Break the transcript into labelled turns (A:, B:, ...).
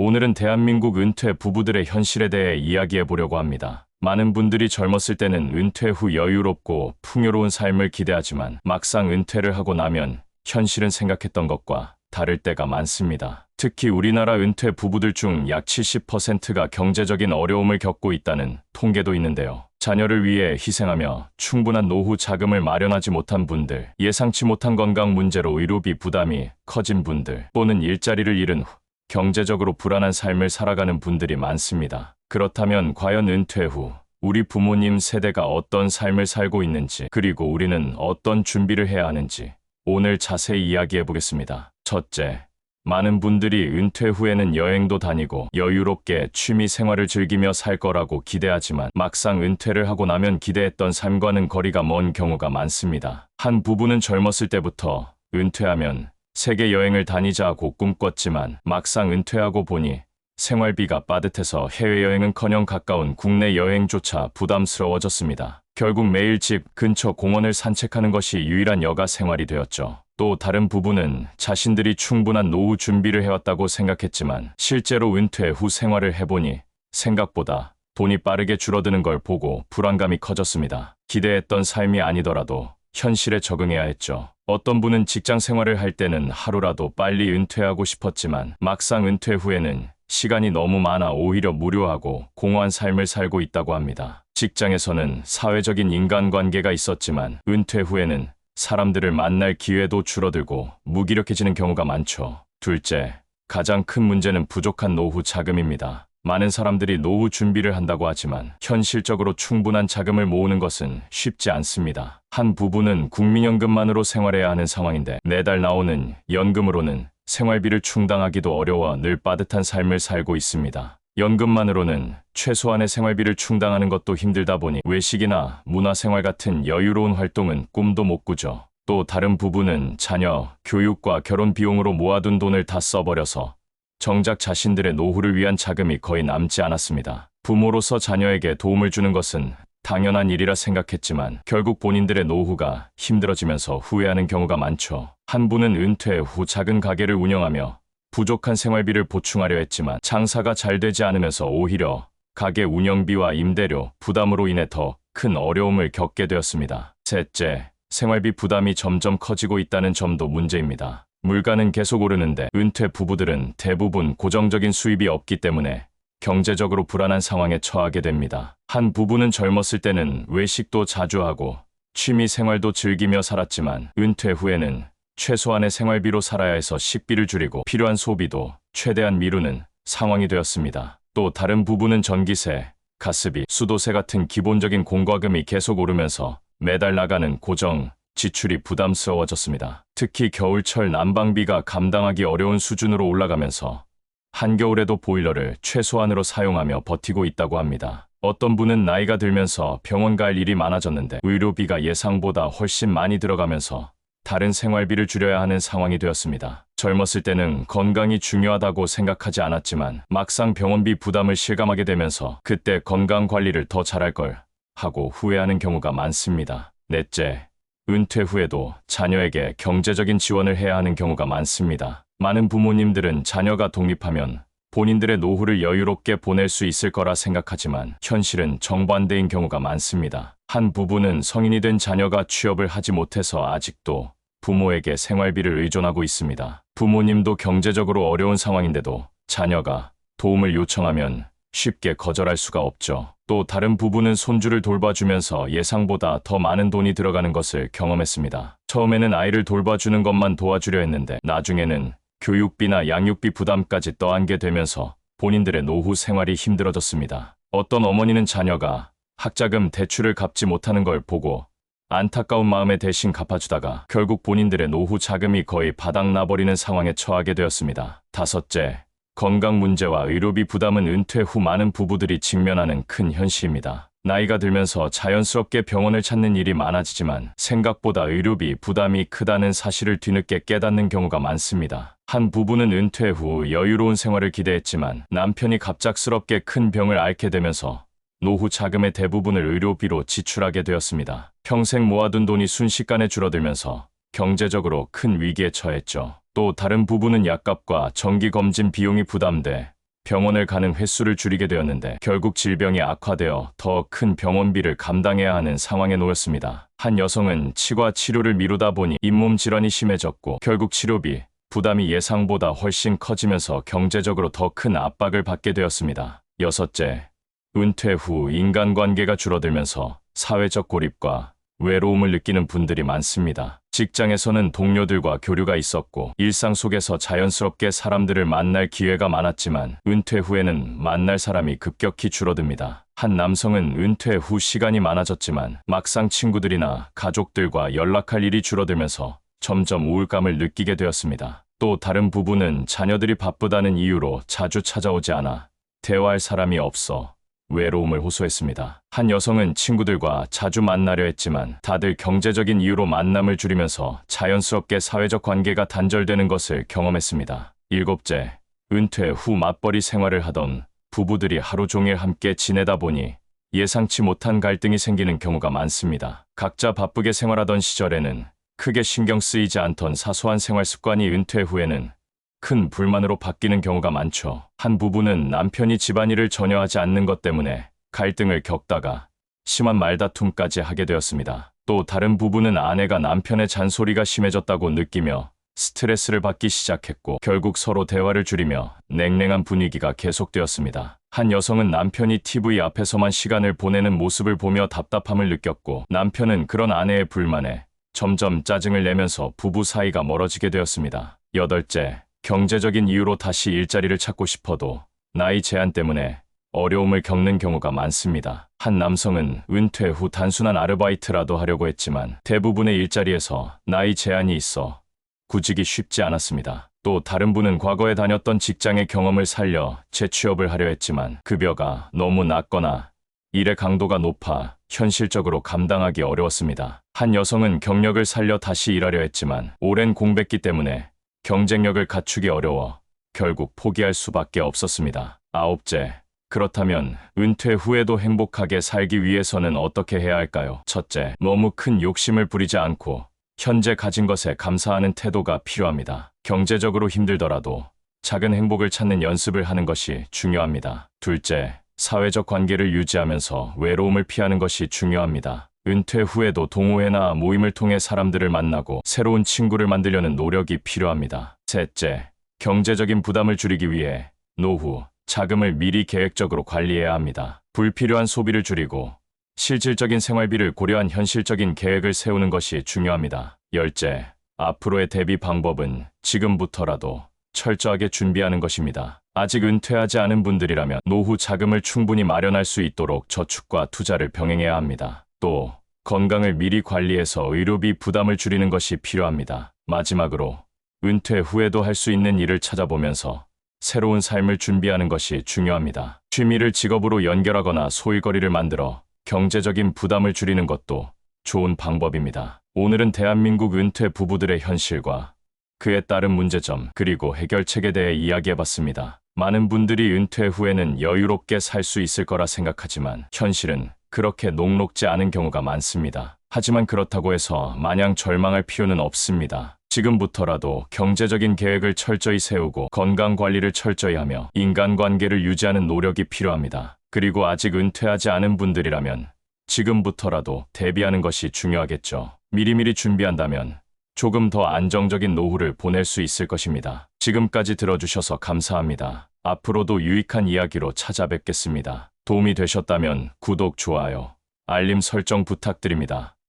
A: 오늘은 대한민국 은퇴 부부들의 현실에 대해 이야기해 보려고 합니다. 많은 분들이 젊었을 때는 은퇴 후 여유롭고 풍요로운 삶을 기대하지만 막상 은퇴를 하고 나면 현실은 생각했던 것과 다를 때가 많습니다. 특히 우리나라 은퇴 부부들 중 약 70%가 경제적인 어려움을 겪고 있다는 통계도 있는데요. 자녀를 위해 희생하며 충분한 노후 자금을 마련하지 못한 분들, 예상치 못한 건강 문제로 의료비 부담이 커진 분들, 또는 일자리를 잃은 후 경제적으로 불안한 삶을 살아가는 분들이 많습니다. 그렇다면 과연 은퇴 후 우리 부모님 세대가 어떤 삶을 살고 있는지, 그리고 우리는 어떤 준비를 해야 하는지 오늘 자세히 이야기해 보겠습니다. 첫째, 많은 분들이 은퇴 후에는 여행도 다니고 여유롭게 취미 생활을 즐기며 살 거라고 기대하지만 막상 은퇴를 하고 나면 기대했던 삶과는 거리가 먼 경우가 많습니다. 한 부부는 젊었을 때부터 은퇴하면 세계 여행을 다니자고 꿈꿨지만 막상 은퇴하고 보니 생활비가 빠듯해서 해외여행은커녕 가까운 국내 여행조차 부담스러워졌습니다. 결국 매일 집 근처 공원을 산책하는 것이 유일한 여가 생활이 되었죠. 또 다른 부부는 자신들이 충분한 노후 준비를 해왔다고 생각했지만 실제로 은퇴 후 생활을 해보니 생각보다 돈이 빠르게 줄어드는 걸 보고 불안감이 커졌습니다. 기대했던 삶이 아니더라도 현실에 적응해야 했죠. 어떤 분은 직장 생활을 할 때는 하루라도 빨리 은퇴하고 싶었지만 막상 은퇴 후에는 시간이 너무 많아 오히려 무료하고 공허한 삶을 살고 있다고 합니다. 직장에서는 사회적인 인간관계가 있었지만 은퇴 후에는 사람들을 만날 기회도 줄어들고 무기력해지는 경우가 많죠. 둘째, 가장 큰 문제는 부족한 노후 자금입니다. 많은 사람들이 노후 준비를 한다고 하지만 현실적으로 충분한 자금을 모으는 것은 쉽지 않습니다. 한 부부는 국민연금만으로 생활해야 하는 상황인데 매달 나오는 연금으로는 생활비를 충당하기도 어려워 늘 빠듯한 삶을 살고 있습니다. 연금만으로는 최소한의 생활비를 충당하는 것도 힘들다 보니 외식이나 문화생활 같은 여유로운 활동은 꿈도 못 꾸죠. 또 다른 부부는 자녀, 교육과 결혼 비용으로 모아둔 돈을 다 써버려서 정작 자신들의 노후를 위한 자금이 거의 남지 않았습니다. 부모로서 자녀에게 도움을 주는 것은 당연한 일이라 생각했지만 결국 본인들의 노후가 힘들어지면서 후회하는 경우가 많죠. 한 분은 은퇴 후 작은 가게를 운영하며 부족한 생활비를 보충하려 했지만 장사가 잘 되지 않으면서 오히려 가게 운영비와 임대료 부담으로 인해 더 큰 어려움을 겪게 되었습니다. 셋째, 생활비 부담이 점점 커지고 있다는 점도 문제입니다. 물가는 계속 오르는데 은퇴 부부들은 대부분 고정적인 수입이 없기 때문에 경제적으로 불안한 상황에 처하게 됩니다. 한 부부는 젊었을 때는 외식도 자주 하고 취미 생활도 즐기며 살았지만 은퇴 후에는 최소한의 생활비로 살아야 해서 식비를 줄이고 필요한 소비도 최대한 미루는 상황이 되었습니다. 또 다른 부부는 전기세, 가스비, 수도세 같은 기본적인 공과금이 계속 오르면서 매달 나가는 고정 지출이 부담스러워졌습니다. 특히 겨울철 난방비가 감당하기 어려운 수준으로 올라가면서 한겨울에도 보일러를 최소한으로 사용하며 버티고 있다고 합니다. 어떤 분은 나이가 들면서 병원 갈 일이 많아졌는데 의료비가 예상보다 훨씬 많이 들어가면서 다른 생활비를 줄여야 하는 상황이 되었습니다. 젊었을 때는 건강이 중요하다고 생각하지 않았지만 막상 병원비 부담을 실감하게 되면서 그때 건강 관리를 더 잘할 걸 하고 후회하는 경우가 많습니다. 넷째, 은퇴 후에도 자녀에게 경제적인 지원을 해야 하는 경우가 많습니다. 많은 부모님들은 자녀가 독립하면 본인들의 노후를 여유롭게 보낼 수 있을 거라 생각하지만 현실은 정반대인 경우가 많습니다. 한 부부는 성인이 된 자녀가 취업을 하지 못해서 아직도 부모에게 생활비를 의존하고 있습니다. 부모님도 경제적으로 어려운 상황인데도 자녀가 도움을 요청하면 쉽게 거절할 수가 없죠. 또 다른 부부는 손주를 돌봐주면서 예상보다 더 많은 돈이 들어가는 것을 경험했습니다. 처음에는 아이를 돌봐주는 것만 도와주려 했는데 나중에는 교육비나 양육비 부담까지 떠안게 되면서 본인들의 노후 생활이 힘들어졌습니다. 어떤 어머니는 자녀가 학자금 대출을 갚지 못하는 걸 보고 안타까운 마음에 대신 갚아주다가 결국 본인들의 노후 자금이 거의 바닥나버리는 상황에 처하게 되었습니다. 다섯째, 건강 문제와 의료비 부담은 은퇴 후 많은 부부들이 직면하는 큰 현실입니다. 나이가 들면서 자연스럽게 병원을 찾는 일이 많아지지만 생각보다 의료비 부담이 크다는 사실을 뒤늦게 깨닫는 경우가 많습니다. 한 부부는 은퇴 후 여유로운 생활을 기대했지만 남편이 갑작스럽게 큰 병을 앓게 되면서 노후 자금의 대부분을 의료비로 지출하게 되었습니다. 평생 모아둔 돈이 순식간에 줄어들면서 경제적으로 큰 위기에 처했죠. 또 다른 부부는 약값과 정기검진 비용이 부담돼 병원을 가는 횟수를 줄이게 되었는데 결국 질병이 악화되어 더 큰 병원비를 감당해야 하는 상황에 놓였습니다. 한 여성은 치과 치료를 미루다 보니 잇몸 질환이 심해졌고 결국 치료비 부담이 예상보다 훨씬 커지면서 경제적으로 더 큰 압박을 받게 되었습니다. 여섯째, 은퇴 후 인간관계가 줄어들면서 사회적 고립과 외로움을 느끼는 분들이 많습니다. 직장에서는 동료들과 교류가 있었고 일상 속에서 자연스럽게 사람들을 만날 기회가 많았지만 은퇴 후에는 만날 사람이 급격히 줄어듭니다. 한 남성은 은퇴 후 시간이 많아졌지만 막상 친구들이나 가족들과 연락할 일이 줄어들면서 점점 우울감을 느끼게 되었습니다. 또 다른 부부는 자녀들이 바쁘다는 이유로 자주 찾아오지 않아 대화할 사람이 없어 외로움을 호소했습니다. 한 여성은 친구들과 자주 만나려 했지만 다들 경제적인 이유로 만남을 줄이면서 자연스럽게 사회적 관계가 단절되는 것을 경험했습니다. 일곱째, 은퇴 후 맞벌이 생활을 하던 부부들이 하루 종일 함께 지내다 보니 예상치 못한 갈등이 생기는 경우가 많습니다. 각자 바쁘게 생활하던 시절에는 크게 신경 쓰이지 않던 사소한 생활 습관이 은퇴 후에는 큰 불만으로 바뀌는 경우가 많죠. 한 부부는 남편이 집안일을 전혀 하지 않는 것 때문에 갈등을 겪다가 심한 말다툼까지 하게 되었습니다. 또 다른 부부는 아내가 남편의 잔소리가 심해졌다고 느끼며 스트레스를 받기 시작했고 결국 서로 대화를 줄이며 냉랭한 분위기가 계속되었습니다. 한 여성은 남편이 TV 앞에서만 시간을 보내는 모습을 보며 답답함을 느꼈고 남편은 그런 아내의 불만에 점점 짜증을 내면서 부부 사이가 멀어지게 되었습니다. 여덟째, 경제적인 이유로 다시 일자리를 찾고 싶어도 나이 제한 때문에 어려움을 겪는 경우가 많습니다. 한 남성은 은퇴 후 단순한 아르바이트라도 하려고 했지만 대부분의 일자리에서 나이 제한이 있어 구직이 쉽지 않았습니다. 또 다른 분은 과거에 다녔던 직장의 경험을 살려 재취업을 하려 했지만 급여가 너무 낮거나 일의 강도가 높아 현실적으로 감당하기 어려웠습니다. 한 여성은 경력을 살려 다시 일하려 했지만 오랜 공백기 때문에 경쟁력을 갖추기 어려워 결국 포기할 수밖에 없었습니다. 아홉째, 그렇다면 은퇴 후에도 행복하게 살기 위해서는 어떻게 해야 할까요? 첫째, 너무 큰 욕심을 부리지 않고 현재 가진 것에 감사하는 태도가 필요합니다. 경제적으로 힘들더라도 작은 행복을 찾는 연습을 하는 것이 중요합니다. 둘째, 사회적 관계를 유지하면서 외로움을 피하는 것이 중요합니다. 은퇴 후에도 동호회나 모임을 통해 사람들을 만나고 새로운 친구를 만들려는 노력이 필요합니다. 셋째, 경제적인 부담을 줄이기 위해 노후 자금을 미리 계획적으로 관리해야 합니다. 불필요한 소비를 줄이고 실질적인 생활비를 고려한 현실적인 계획을 세우는 것이 중요합니다. 열째, 앞으로의 대비 방법은 지금부터라도 철저하게 준비하는 것입니다. 아직 은퇴하지 않은 분들이라면 노후 자금을 충분히 마련할 수 있도록 저축과 투자를 병행해야 합니다. 또 건강을 미리 관리해서 의료비 부담을 줄이는 것이 필요합니다. 마지막으로 은퇴 후에도 할 수 있는 일을 찾아보면서 새로운 삶을 준비하는 것이 중요합니다. 취미를 직업으로 연결하거나 소일거리를 만들어 경제적인 부담을 줄이는 것도 좋은 방법입니다. 오늘은 대한민국 은퇴 부부들의 현실과 그에 따른 문제점 그리고 해결책에 대해 이야기해봤습니다. 많은 분들이 은퇴 후에는 여유롭게 살 수 있을 거라 생각하지만 현실은 그렇게 녹록지 않은 경우가 많습니다. 하지만 그렇다고 해서 마냥 절망할 필요는 없습니다. 지금부터라도 경제적인 계획을 철저히 세우고 건강관리를 철저히 하며 인간관계를 유지하는 노력이 필요합니다. 그리고 아직 은퇴하지 않은 분들이라면 지금부터라도 대비하는 것이 중요하겠죠. 미리미리 준비한다면 조금 더 안정적인 노후를 보낼 수 있을 것입니다. 지금까지 들어주셔서 감사합니다. 앞으로도 유익한 이야기로 찾아뵙겠습니다. 도움이 되셨다면 구독, 좋아요, 알림 설정 부탁드립니다.